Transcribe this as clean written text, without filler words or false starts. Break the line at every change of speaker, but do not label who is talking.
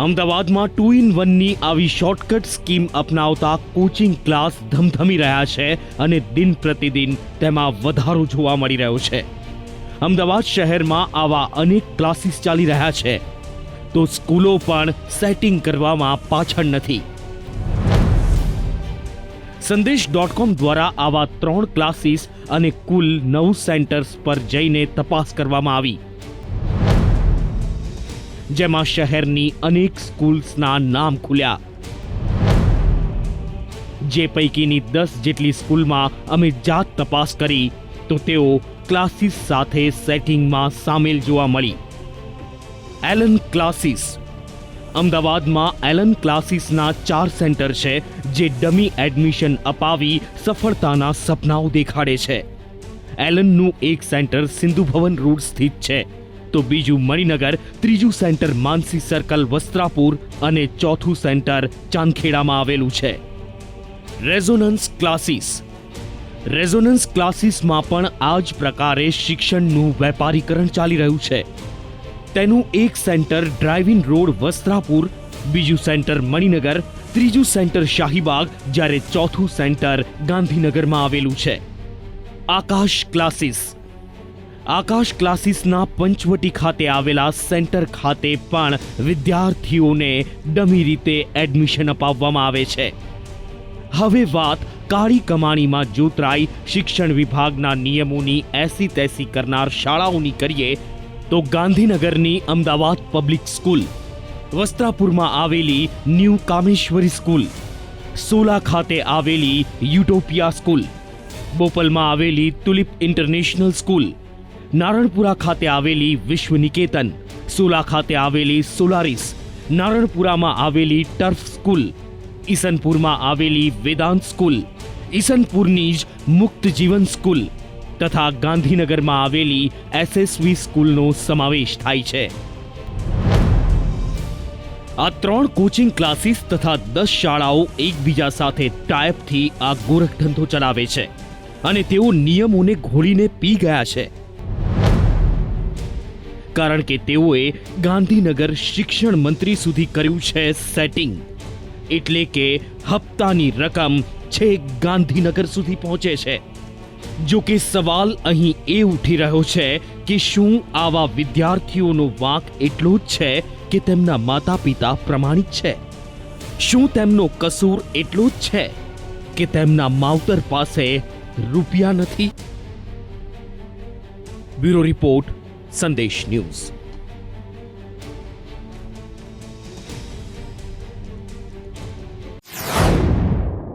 અમદાવાદમાં 2-in-1ની આવી shortcut scheme અપનાવતા coaching class ધમધમી રહ્યા છે અને દિન પ્રતિદિન તેમાં વધારો જોવા મળી રહ્યો છે। અમદાવાદ શહેરમાં આવા અનેક ક્લાસીસ ચાલી રહ્યા છે તો સ્કૂલો પણ સેટિંગ કરવામાં પાછળ નથી। સંદેશ.com દ્વારા આવા 3 ક્લાસીસ અને કુલ 9 સેન્ટર્સ પર જઈને તપાસ કરવામાં આવી, જેમાં શહેરની અનેક સ્કૂલ્સના નામ ખુલ્યા। જે પૈકીની 10 જેટલી સ્કૂલમાં અમે જાત તપાસ કરી તો તેઓ ક્લાસીસ સાથે સેટિંગમાં સામેલ જોવા મળી। Allen classes. અમદાવાદમાં એલન ક્લાસીસના 4 સેન્ટર છે જે ડમી એડમિશન અપાવી સફળતાના સપનાઓ દેખાડે છે। એલનનું એક સેન્ટર સિંધુ ભવન રોડ સ્થિત છે, તો બીજું મણિનગર, ત્રીજું સેન્ટર માનસી સર્કલ વસ્ત્રાપુર અને ચોથું સેન્ટર ચાંદખેડામાં આવેલું છે। Resonance classes. રેઝોનન્સ ક્લાસીસમાં પણ આ જ પ્રકારે શિક્ષણનું વેપારીકરણ ચાલી રહ્યું છે। તેનું એક સેન્ટર ડ્રાઇવિંગ રોડ વસ્ત્રાપુર, બીજું સેન્ટર મણિનગર, ત્રીજું સેન્ટર શાહીબાગ, જ્યારે ચોથું સેન્ટર ગાંધીનગરમાં આવેલું છે। આકાશ ક્લાસીસ। આકાશ ક્લાસીસના પંચવટી ખાતે આવેલા સેન્ટર ખાતે પણ વિદ્યાર્થીઓને ડમી રીતે એડમિશન અપાવવામાં આવે છે। હવે વાત કાળી કમાણીમાં જોતરાઈ શિક્ષણ વિભાગના નિયમોની એસી તેસી કરનાર શાળાઓની કરીએ તો ગાંધીનગરની અમદાવાદ પબ્લિક સ્કૂલ, વસ્ત્રાપુરમાં આવેલી ન્યૂ કામેશ્વરી સ્કૂલ, સોલા ખાતે આવેલી યુટોપિયા સ્કૂલ, બોપલમાં આવેલી તુલિપ ઇન્ટરનેશનલ સ્કૂલ, નારણપુરા ખાતે આવેલી વિશ્વ નિકેતન, સોલા ખાતે આવેલી સોલારિસ, નારણપુરામાં આવેલી ટર્ફ સ્કૂલ, ઈસનપુરમાં આવેલી વેદાંત સ્કૂલ, ઈસનપુરની જ મુક્ત જીવન સ્કૂલ તથા ગાંધીનગરમાં આવેલી એસએસવી સ્કૂલનો સમાવેશ થાય છે। આ 3 કોચિંગ ક્લાસીસ તથા 10 શાળાઓ એકબીજા સાથે ટાઈપથી આ ગોરખધંધો ચલાવે છે અને તેઓ નિયમોને ઘોળીને પી ગયા છે, કારણ કે તેઓએ ગાંધીનગર શિક્ષણ મંત્રી સુધી કર્યું છે સેટિંગ, એટલે કે હપ્તાની રકમ છેક ગાંધીનગર સુધી પહોંચે છે। જો કે સવાલ અહીં એ ઉઠી રહ્યો છે કે શું આવા વિદ્યાર્થીઓનો વાંક એટલો જ છે કે તેમના માતા પિતા પ્રમાણિક છે? શું તેમનો કસૂર એટલો જ છે કે તેમના માવતર પાસે રૂપિયા નથી? બ્યુરો રિપોર્ટ, સંદેશ ન્યૂઝ।